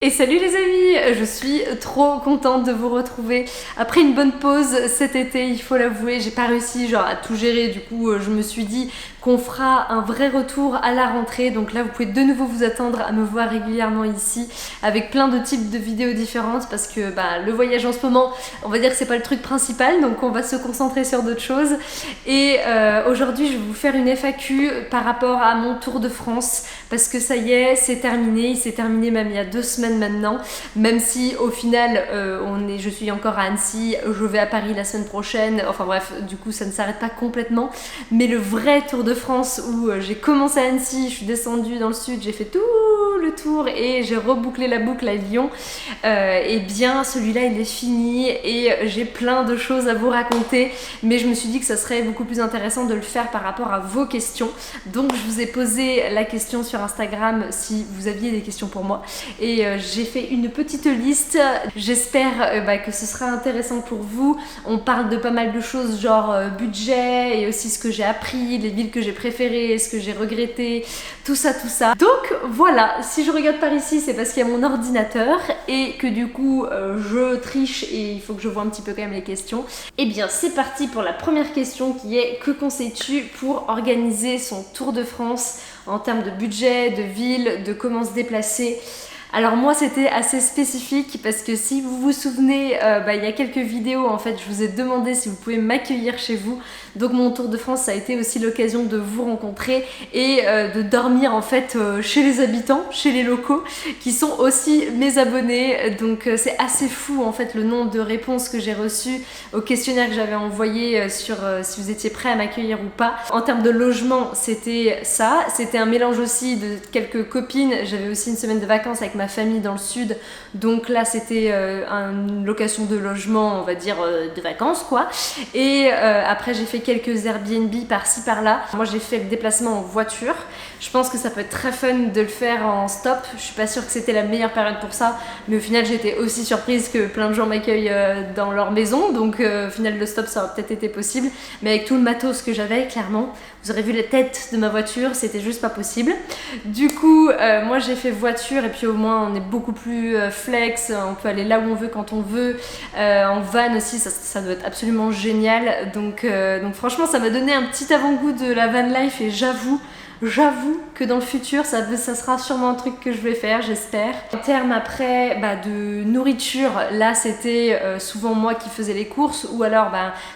Et salut les amis, je suis trop contente de vous retrouver après une bonne pause cet été, il faut l'avouer. J'ai pas réussi à tout gérer, du coup je me suis dit qu'on fera un vrai retour à la rentrée. Donc là vous pouvez de nouveau vous attendre à me voir régulièrement ici avec plein de types de vidéos différentes parce que le voyage en ce moment, on va dire que c'est pas le truc principal, donc on va se concentrer sur d'autres choses. Et aujourd'hui je vais vous faire une FAQ par rapport à mon tour de France parce que ça y est, c'est terminé, il s'est terminé même il y a 2 semaines maintenant, même si au final je suis encore à Annecy, je vais à Paris la semaine prochaine, enfin bref, du coup ça ne s'arrête pas complètement, mais le vrai Tour de France où j'ai commencé à Annecy, je suis descendue dans le sud, j'ai fait tout le tour et j'ai rebouclé la boucle à Lyon, et bien celui-là il est fini et j'ai plein de choses à vous raconter, mais je me suis dit que ça serait beaucoup plus intéressant de le faire par rapport à vos questions. Donc je vous ai posé la question sur Instagram si vous aviez des questions pour moi et j'ai fait une petite liste. J'espère que ce sera intéressant pour vous. On parle de pas mal de choses genre budget et aussi ce que j'ai appris, les villes que j'ai préférées, ce que j'ai regretté, tout ça. Donc voilà, si je regarde par ici c'est parce qu'il y a mon ordinateur et que du coup je triche et il faut que je vois un petit peu quand même les questions. Et bien c'est parti pour la première question qui est: que conseilles-tu pour organiser son Tour de France en termes de budget, de ville, de comment se déplacer? Alors moi c'était assez spécifique parce que si vous vous souvenez, il y a quelques vidéos en fait, je vous ai demandé si vous pouvez m'accueillir chez vous. Donc mon Tour de France ça a été aussi l'occasion de vous rencontrer et de dormir en fait chez les habitants, chez les locaux qui sont aussi mes abonnés. Donc c'est assez fou en fait le nombre de réponses que j'ai reçues au questionnaire que j'avais envoyé sur si vous étiez prêts à m'accueillir ou pas. En termes de logement c'était ça, c'était un mélange aussi de quelques copines, j'avais aussi une semaine de vacances avec ma famille dans le sud, donc là c'était une location de logement, on va dire de vacances quoi. Et après j'ai fait quelques Airbnb par-ci par-là. Moi j'ai fait le déplacement en voiture, je pense que ça peut être très fun de le faire en stop. Je suis pas sûre que c'était la meilleure période pour ça, mais au final j'étais aussi surprise que plein de gens m'accueillent dans leur maison, donc au final le stop ça aurait peut-être été possible, mais avec tout le matos que j'avais, clairement vous aurez vu la tête de ma voiture, c'était juste pas possible. Du coup moi j'ai fait voiture et puis au moins on est beaucoup plus flex, on peut aller là où on veut quand on veut. En van aussi ça doit être absolument génial, donc franchement ça m'a donné un petit avant-goût de la van life et j'avoue que dans le futur ça sera sûrement un truc que je vais faire, j'espère. En termes après de nourriture, là c'était souvent moi qui faisais les courses ou alors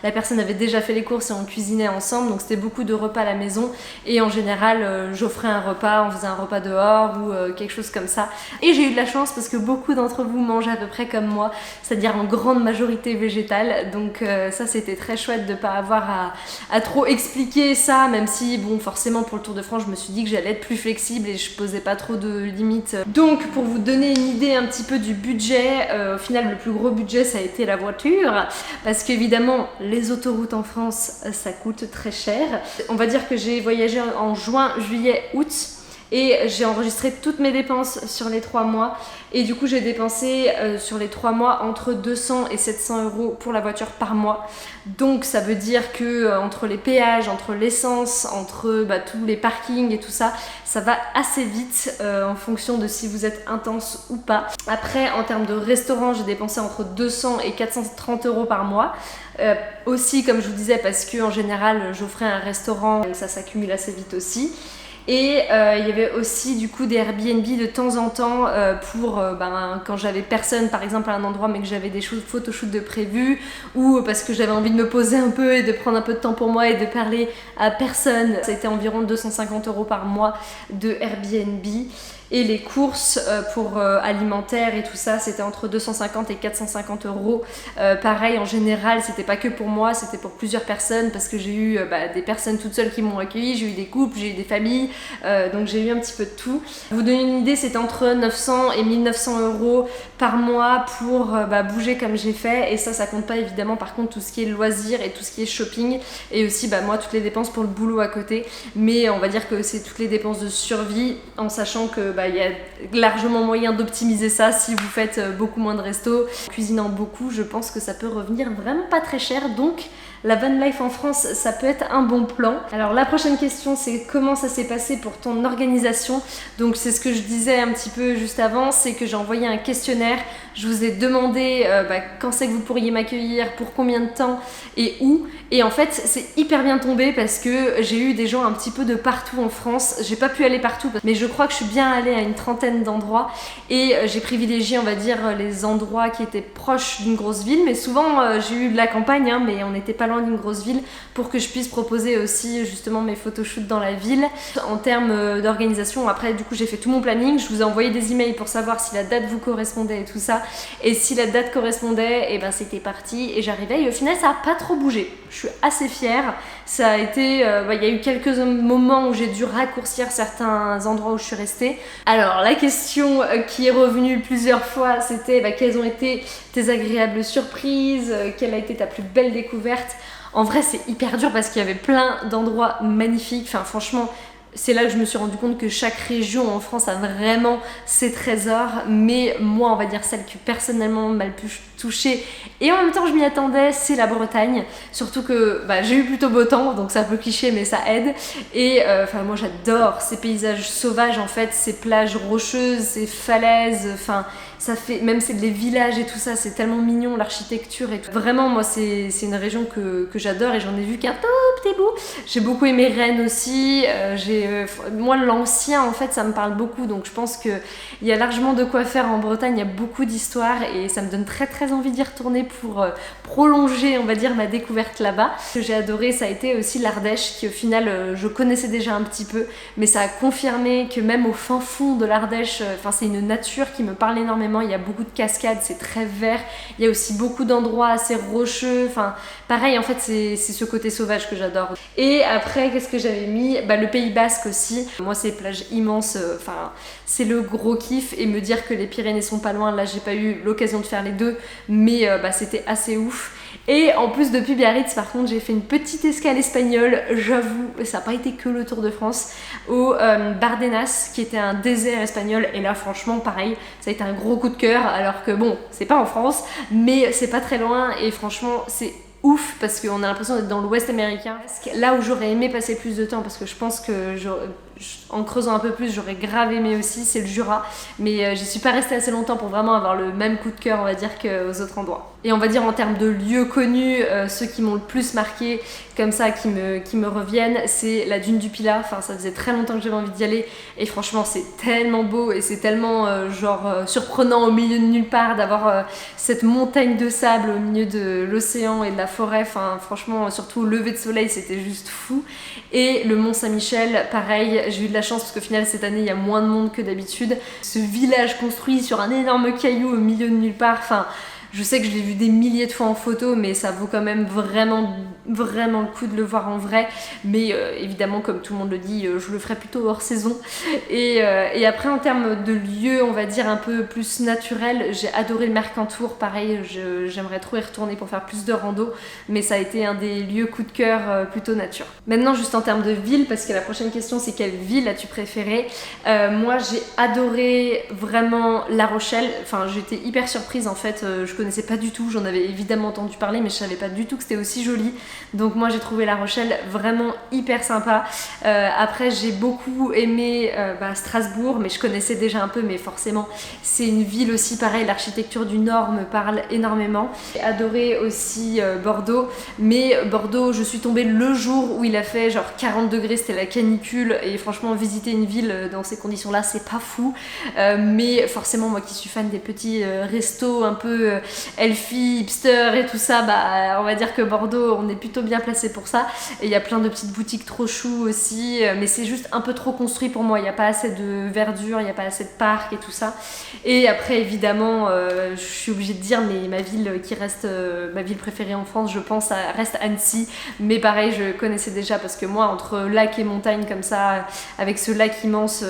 la personne avait déjà fait les courses et on cuisinait ensemble, donc c'était beaucoup de repas à la maison et en général j'offrais un repas, on faisait un repas dehors ou quelque chose comme ça. Et j'ai eu de la chance parce que beaucoup d'entre vous mangent à peu près comme moi, c'est-à-dire en grande majorité végétale, donc ça c'était très chouette de pas avoir à trop expliquer ça, même si bon forcément pour le Tour de France je me suis dit que j'allais être plus flexible et je posais pas trop de limites. Donc pour vous donner une idée un petit peu du budget, au final le plus gros budget ça a été la voiture, parce qu'évidemment les autoroutes en France ça coûte très cher. On va dire que j'ai voyagé en juin, juillet, août et j'ai enregistré toutes mes dépenses sur les 3 mois et du coup j'ai dépensé sur les 3 mois entre 200 et 700 euros pour la voiture par mois. Donc ça veut dire que entre les péages, entre l'essence, entre tous les parkings et tout ça, ça va assez vite en fonction de si vous êtes intense ou pas. Après en termes de restaurant, j'ai dépensé entre 200 et 430 euros par mois. Aussi comme je vous disais parce que en général j'offrais un restaurant, donc ça s'accumule assez vite aussi. Et il y avait aussi du coup des Airbnb de temps en temps pour quand j'avais personne par exemple à un endroit mais que j'avais des photoshoots de prévus ou parce que j'avais envie de me poser un peu et de prendre un peu de temps pour moi et de parler à personne. Ça a été environ 250 euros par mois de Airbnb. Et les courses pour alimentaire et tout ça, c'était entre 250 et 450 euros. Pareil, en général, c'était pas que pour moi, c'était pour plusieurs personnes parce que j'ai eu des personnes toutes seules qui m'ont accueilli, j'ai eu des couples, j'ai eu des familles, donc j'ai eu un petit peu de tout. Pour vous donner une idée, c'était entre 900 et 1900 euros par mois pour bouger comme j'ai fait. Et ça compte pas évidemment par contre tout ce qui est loisirs et tout ce qui est shopping et aussi moi toutes les dépenses pour le boulot à côté. Mais on va dire que c'est toutes les dépenses de survie en sachant que il y a largement moyen d'optimiser ça si vous faites beaucoup moins de restos. Cuisinant beaucoup, je pense que ça peut revenir vraiment pas très cher, donc la van life en France, ça peut être un bon plan. Alors la prochaine question, c'est comment ça s'est passé pour ton organisation. Donc c'est ce que je disais un petit peu juste avant, c'est que j'ai envoyé un questionnaire. Je vous ai demandé quand c'est que vous pourriez m'accueillir, pour combien de temps et où. Et en fait, c'est hyper bien tombé parce que j'ai eu des gens un petit peu de partout en France. J'ai pas pu aller partout, mais je crois que je suis bien allée à une trentaine d'endroits et j'ai privilégié, on va dire, les endroits qui étaient proches d'une grosse ville. Mais souvent, j'ai eu de la campagne, hein, mais on n'était pas loin d'une grosse ville pour que je puisse proposer aussi justement mes photoshoots dans la ville. En termes d'organisation, après, du coup, j'ai fait tout mon planning. Je vous ai envoyé des emails pour savoir si la date vous correspondait et tout ça. Et si la date correspondait, et ben c'était parti et j'arrivais et au final ça a pas trop bougé. Je suis assez fière. Ça a été, y a eu quelques moments où j'ai dû raccourcir certains endroits où je suis restée. Alors la question qui est revenue plusieurs fois, c'était quelles ont été tes agréables surprises, quelle a été ta plus belle découverte. En vrai c'est hyper dur parce qu'il y avait plein d'endroits magnifiques. Enfin franchement, c'est là que je me suis rendu compte que chaque région en France a vraiment ses trésors, mais moi on va dire celle qui personnellement m'a le plus touchée et en même temps je m'y attendais, c'est la Bretagne. Surtout que j'ai eu plutôt beau temps, donc c'est un peu cliché mais ça aide. Et moi j'adore ces paysages sauvages en fait, ces plages rocheuses, ces falaises, ça fait, même c'est des villages et tout ça, c'est tellement mignon l'architecture et tout. Vraiment moi c'est une région que j'adore et j'en ai vu qu'un tout petit bout. J'ai beaucoup aimé Rennes aussi, moi l'ancien en fait ça me parle beaucoup, donc je pense qu'il y a largement de quoi faire en Bretagne, il y a beaucoup d'histoires et ça me donne très très envie d'y retourner pour prolonger on va dire ma découverte là-bas. Ce que j'ai adoré ça a été aussi l'Ardèche qui au final je connaissais déjà un petit peu, mais ça a confirmé que même au fin fond de l'Ardèche, c'est une nature qui me parle énormément. Il y a beaucoup de cascades, c'est très vert, il y a aussi beaucoup d'endroits assez rocheux, pareil en fait c'est ce côté sauvage que j'adore. Et après qu'est-ce que j'avais mis, le Pays Basque aussi, moi c'est les plages immenses, c'est le gros kiff et me dire que les Pyrénées sont pas loin, là j'ai pas eu l'occasion de faire les deux mais c'était assez ouf. Et en plus depuis Biarritz par contre j'ai fait une petite escale espagnole, j'avoue ça n'a pas été que le Tour de France, au Bardenas qui était un désert espagnol et là franchement pareil ça a été un gros coup de cœur alors que bon c'est pas en France mais c'est pas très loin et franchement c'est ouf parce qu'on a l'impression d'être dans l'ouest américain. Là où j'aurais aimé passer plus de temps parce que je pense que en creusant un peu plus j'aurais grave aimé aussi, c'est le Jura, mais j'y suis pas restée assez longtemps pour vraiment avoir le même coup de cœur on va dire qu'aux autres endroits. Et on va dire en termes de lieux connus, ceux qui m'ont le plus marqué comme ça, qui me reviennent, c'est la dune du Pilat. Ça faisait très longtemps que j'avais envie d'y aller et franchement c'est tellement beau et c'est tellement surprenant au milieu de nulle part d'avoir cette montagne de sable au milieu de l'océan et de la forêt. Franchement surtout au lever de soleil c'était juste fou. Et le Mont Saint-Michel pareil, j'ai eu de la chance parce qu'au final cette année il y a moins de monde que d'habitude. Ce village construit sur un énorme caillou au milieu de nulle part, je sais que je l'ai vu des milliers de fois en photo, mais ça vaut quand même vraiment le coup de le voir en vrai. Mais évidemment, comme tout le monde le dit, je le ferai plutôt hors saison. Et après, en termes de lieux, on va dire un peu plus naturel, j'ai adoré le Mercantour. Pareil, j'aimerais trop y retourner pour faire plus de rando. Mais ça a été un des lieux coup de cœur plutôt nature. Maintenant, juste en termes de ville, parce que la prochaine question, c'est quelle ville as-tu préférée ? Moi, j'ai adoré vraiment La Rochelle. J'étais hyper surprise en fait. Je connaissais pas du tout, j'en avais évidemment entendu parler mais je savais pas du tout que c'était aussi joli, donc moi j'ai trouvé La Rochelle vraiment hyper sympa. Après j'ai beaucoup aimé Strasbourg, mais je connaissais déjà un peu, mais forcément c'est une ville aussi pareil, l'architecture du Nord me parle énormément. J'ai adoré aussi Bordeaux, mais Bordeaux je suis tombée le jour où il a fait genre 40 degrés, c'était la canicule et franchement visiter une ville dans ces conditions là c'est pas fou, mais forcément moi qui suis fan des petits restos un peu elfie, hipster et tout ça, on va dire que Bordeaux on est plutôt bien placé pour ça et il y a plein de petites boutiques trop chou aussi, mais c'est juste un peu trop construit pour moi, il n'y a pas assez de verdure, il n'y a pas assez de parcs et tout ça. Et après évidemment je suis obligée de dire mais ma ville qui reste ma ville préférée en France je pense reste Annecy, mais pareil je connaissais déjà parce que moi entre lac et montagne comme ça avec ce lac immense,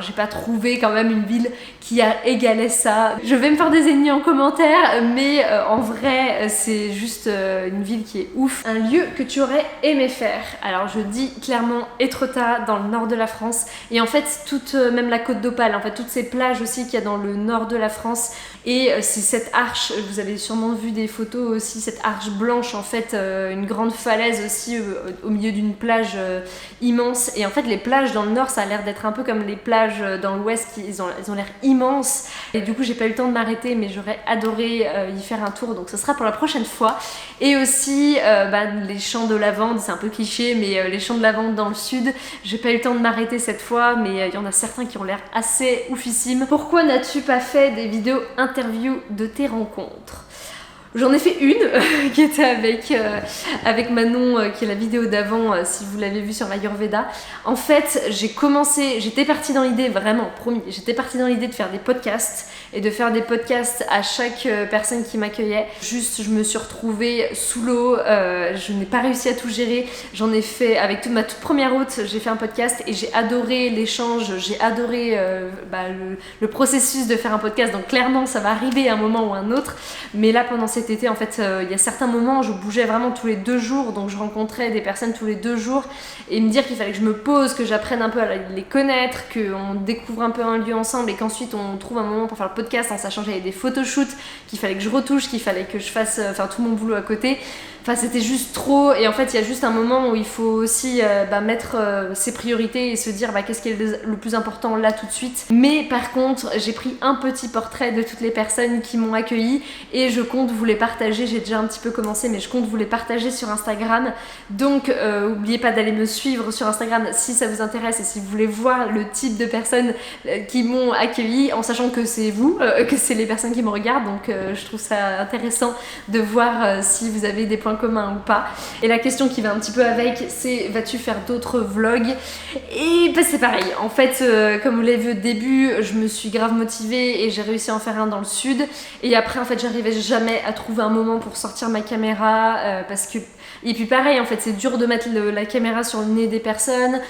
j'ai pas trouvé quand même une ville qui a égalé ça. Je vais me faire des ennemis en commentaire mais en vrai c'est juste une ville qui est ouf. Un lieu que tu aurais aimé faire. Alors je dis clairement Étretat dans le nord de la France, et en fait même la côte d'Opale, en fait toutes ces plages aussi qu'il y a dans le nord de la France, et c'est cette arche, vous avez sûrement vu des photos aussi, cette arche blanche en fait, une grande falaise aussi au milieu d'une plage immense. Et en fait les plages dans le nord ça a l'air d'être un peu comme les plages dans l'ouest, ils ont l'air immenses, et du coup j'ai pas eu le temps de m'arrêter, mais j'aurais adoré y faire un tour, donc ce sera pour la prochaine fois. Et aussi les champs de lavande, c'est un peu cliché, mais les champs de lavande dans le sud, j'ai pas eu le temps de m'arrêter cette fois, mais il y en a certains qui ont l'air assez oufissimes. Pourquoi n'as-tu pas fait des vidéos interviews de tes rencontres? J'en ai fait une qui était avec Manon, qui est la vidéo d'avant, si vous l'avez vue sur l'Ayurveda. En fait, j'étais partie dans l'idée, vraiment, promis, j'étais partie dans l'idée de faire des podcasts, et de faire des podcasts à chaque personne qui m'accueillait. Juste, je me suis retrouvée sous l'eau, je n'ai pas réussi à tout gérer. J'en ai fait, avec ma toute première hôte, j'ai fait un podcast, et j'ai adoré l'échange, j'ai adoré le processus de faire un podcast, donc clairement ça va arriver à un moment ou à un autre. Mais là, pendant cet été, en fait, il y a certains moments où je bougeais vraiment tous les 2 jours, donc je rencontrais des personnes tous les 2 jours, et me dire qu'il fallait que je me pose, que j'apprenne un peu à les connaître, qu'on découvre un peu un lieu ensemble, et qu'ensuite on trouve un moment pour faire le podcast, en sachant que j'avais des photoshoots qu'il fallait que je retouche, qu'il fallait que je fasse tout mon boulot à côté. Enfin, c'était juste trop, et en fait il y a juste un moment où il faut aussi mettre ses priorités et se dire qu'est-ce qui est le plus important là tout de suite. Mais par contre, j'ai pris un petit portrait de toutes les personnes qui m'ont accueilli, et je compte vous les partager. J'ai déjà un petit peu commencé, mais je compte vous les partager sur Instagram. Donc n'oubliez pas d'aller me suivre sur Instagram si ça vous intéresse, et si vous voulez voir le type de personnes qui m'ont accueilli, en sachant que c'est vous, que c'est les personnes qui me regardent. Donc je trouve ça intéressant de voir si vous avez des points communs ou pas. Et la question qui va un petit peu avec, c'est: vas-tu faire d'autres vlogs? Et c'est pareil, en fait comme vous l'avez vu au début, je me suis grave motivée et j'ai réussi à en faire un dans le sud, et après en fait j'arrivais jamais à trouver un moment pour sortir ma caméra, parce que et puis pareil, en fait c'est dur de mettre la caméra sur le nez des personnes.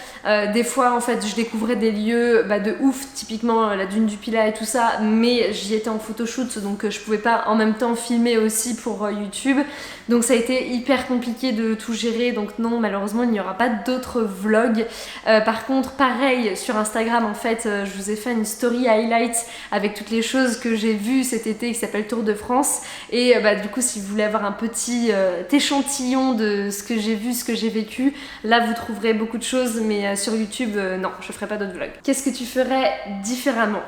Des fois en fait je découvrais des lieux de ouf, typiquement la dune du Pilat et tout ça, mais j'y étais en photoshoot, donc je pouvais pas en même temps filmer aussi pour YouTube, donc ça a été hyper compliqué de tout gérer. Donc non, malheureusement il n'y aura pas d'autres vlogs. Par contre pareil sur Instagram, en fait je vous ai fait une story highlight avec toutes les choses que j'ai vues cet été, qui s'appelle Tour de France, et du coup si vous voulez avoir un petit échantillon de ce que j'ai vu, ce que j'ai vécu, là vous trouverez beaucoup de choses, mais sur YouTube non, je ferai pas d'autres vlogs. Qu'est-ce que tu ferais différemment?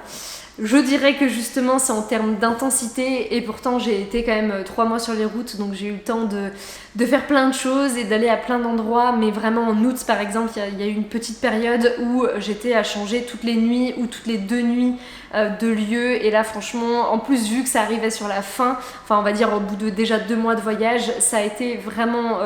Je dirais que justement c'est en termes d'intensité, et pourtant j'ai été quand même 3 mois sur les routes, donc j'ai eu le temps de faire plein de choses et d'aller à plein d'endroits. Mais vraiment en août par exemple, il y a eu une petite période où j'étais à changer toutes les nuits ou toutes les 2 nuits de lieu, et là franchement, en plus vu que ça arrivait sur la fin, enfin on va dire au bout de déjà 2 mois de voyage, ça a été vraiment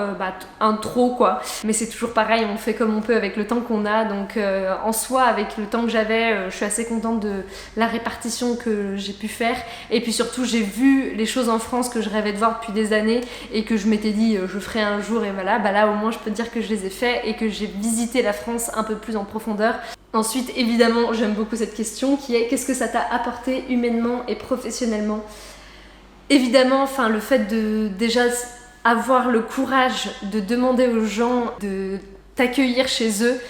un trop quoi. Mais c'est toujours pareil, on fait comme on peut avec le temps qu'on a, donc en soi avec le temps que j'avais, je suis assez contente de la répartition que j'ai pu faire. Et puis surtout j'ai vu les choses en France que je rêvais de voir depuis des années, et que je m'étais dit je ferai un jour, et voilà, là au moins je peux te dire que je les ai faits, et que j'ai visité la France un peu plus en profondeur. Ensuite, évidemment, j'aime beaucoup cette question qui est: qu'est-ce que ça t'a apporté humainement et professionnellement? Évidemment, le fait de déjà avoir le courage de demander aux gens de t'accueillir chez eux,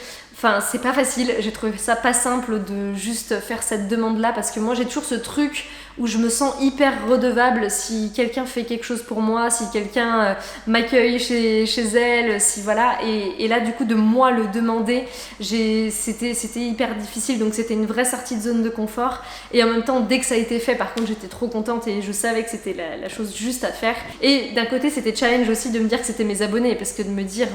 c'est pas facile. J'ai trouvé ça pas simple de juste faire cette demande-là, parce que moi j'ai toujours ce truc où je me sens hyper redevable si quelqu'un fait quelque chose pour moi, si quelqu'un m'accueille chez elle, si voilà. Et là du coup de moi le demander, c'était hyper difficile, donc c'était une vraie sortie de zone de confort. Et en même temps, dès que ça a été fait, par contre j'étais trop contente, et je savais que c'était la chose juste à faire. Et d'un côté c'était challenge aussi de me dire que c'était mes abonnés, parce que de me dire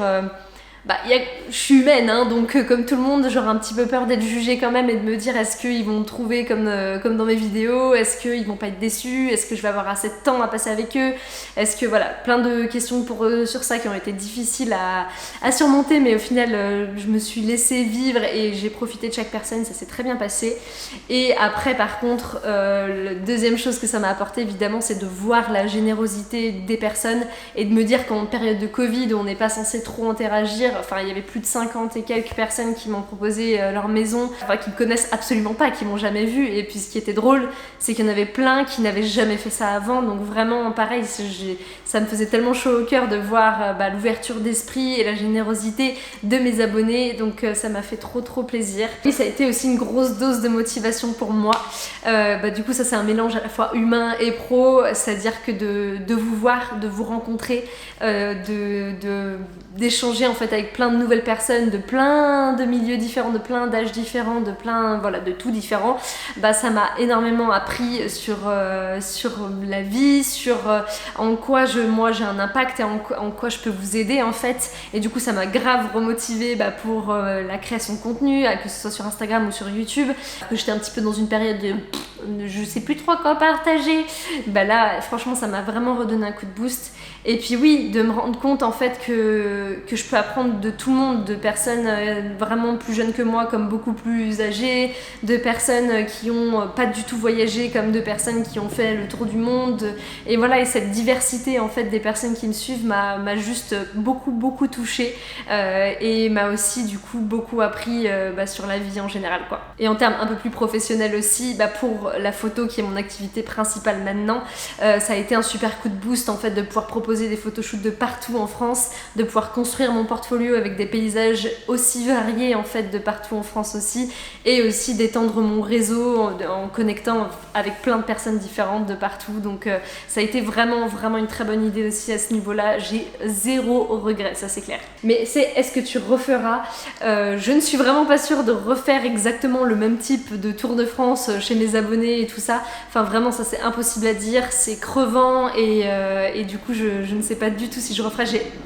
je suis humaine, hein, donc comme tout le monde, j'aurais un petit peu peur d'être jugée quand même, et de me dire est-ce qu'ils vont me trouver comme dans mes vidéos, est-ce qu'ils vont pas être déçus, est-ce que je vais avoir assez de temps à passer avec eux, est-ce que voilà, plein de questions pour eux sur ça qui ont été difficiles à surmonter, mais au final je me suis laissée vivre et j'ai profité de chaque personne, ça s'est très bien passé. Et après par contre, la deuxième chose que ça m'a apporté évidemment, c'est de voir la générosité des personnes, et de me dire qu'en période de Covid où on n'est pas censé trop interagir, enfin il y avait plus de 50 et quelques personnes qui m'ont proposé leur maison, enfin qui me connaissent absolument pas, qui m'ont jamais vue. Et puis ce qui était drôle, c'est qu'il y en avait plein qui n'avaient jamais fait ça avant, donc vraiment pareil, ça me faisait tellement chaud au cœur de voir l'ouverture d'esprit et la générosité de mes abonnés, donc ça m'a fait trop plaisir. Et ça a été aussi une grosse dose de motivation pour moi. Du coup ça c'est un mélange à la fois humain et pro, c'est-à-dire que de vous voir, de vous rencontrer, d'échanger en fait avec plein de nouvelles personnes, de plein de milieux différents, de plein d'âges différents, de plein, voilà, de tout différent, ça m'a énormément appris sur la vie, sur en quoi moi j'ai un impact et en quoi je peux vous aider en fait. Et du coup ça m'a grave remotivée pour la création de contenu, que ce soit sur Instagram ou sur YouTube, que j'étais un petit peu dans une période de je sais plus trop quoi partager. Là franchement ça m'a vraiment redonné un coup de boost. Et puis oui, de me rendre compte en fait que je peux apprendre de tout le monde, de personnes vraiment plus jeunes que moi comme beaucoup plus âgées, de personnes qui ont pas du tout voyagé comme de personnes qui ont fait le tour du monde. Et voilà, et cette diversité en fait des personnes qui me suivent m'a juste beaucoup touchée et m'a aussi du coup beaucoup appris sur la vie en général quoi. Et en termes un peu plus professionnels aussi, pour la photo qui est mon activité principale maintenant, ça a été un super coup de boost en fait de pouvoir proposer des photoshoots de partout en France, de pouvoir construire mon portfolio avec des paysages aussi variés en fait de partout en France aussi, et aussi d'étendre mon réseau en connectant avec plein de personnes différentes de partout. Donc ça a été vraiment une très bonne idée aussi à ce niveau-là. J'ai zéro regret, ça c'est clair. Mais est-ce que tu referas je ne suis vraiment pas sûre de refaire exactement le même type de Tour de France chez mes abonnés et tout ça. Enfin vraiment ça c'est impossible à dire, c'est crevant et du coup je ne sais pas du tout si je referai.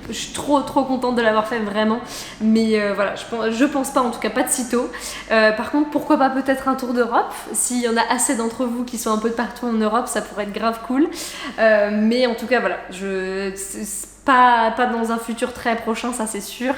Je suis trop contente de l'avoir fait vraiment, mais voilà, je pense pas, en tout cas pas de sitôt. Par contre pourquoi pas peut-être un tour d'Europe, s'il y en a assez d'entre vous qui sont un peu de partout en Europe, ça pourrait être grave cool. Mais en tout cas voilà, pas dans un futur très prochain, ça c'est sûr.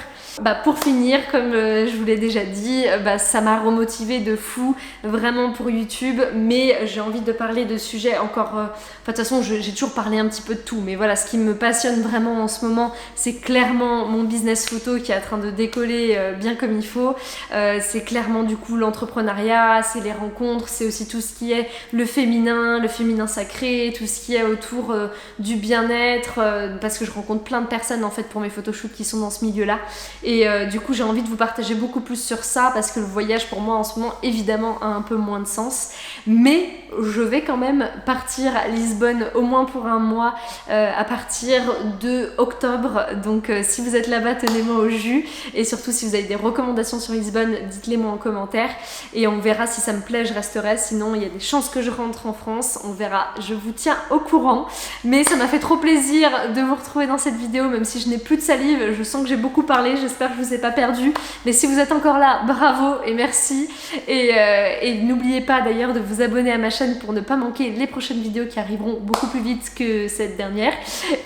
Pour finir, comme je vous l'ai déjà dit, ça m'a remotivée de fou, vraiment pour YouTube, mais j'ai envie de parler de sujets encore... de toute façon, j'ai toujours parlé un petit peu de tout, mais voilà, ce qui me passionne vraiment en ce moment, c'est clairement mon business photo qui est en train de décoller bien comme il faut. C'est clairement du coup l'entrepreneuriat, c'est les rencontres, c'est aussi tout ce qui est le féminin sacré, tout ce qui est autour du bien-être, parce que je rencontre plein de personnes en fait pour mes photoshoots qui sont dans ce milieu-là. Et du coup j'ai envie de vous partager beaucoup plus sur ça parce que le voyage pour moi en ce moment évidemment a un peu moins de sens, mais je vais quand même partir à Lisbonne au moins pour un mois à partir de octobre, donc si vous êtes là-bas tenez-moi au jus, et surtout si vous avez des recommandations sur Lisbonne dites-les moi en commentaire et on verra. Si ça me plaît je resterai, sinon il y a des chances que je rentre en France, on verra, je vous tiens au courant. Mais ça m'a fait trop plaisir de vous retrouver dans cette vidéo, même si je n'ai plus de salive, je sens que j'ai beaucoup parlé, j'espère que je vous ai pas perdu, mais si vous êtes encore là, bravo et merci, et n'oubliez pas d'ailleurs de vous abonner à ma chaîne pour ne pas manquer les prochaines vidéos qui arriveront beaucoup plus vite que cette dernière,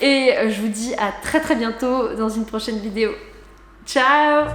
et je vous dis à très bientôt dans une prochaine vidéo. Ciao!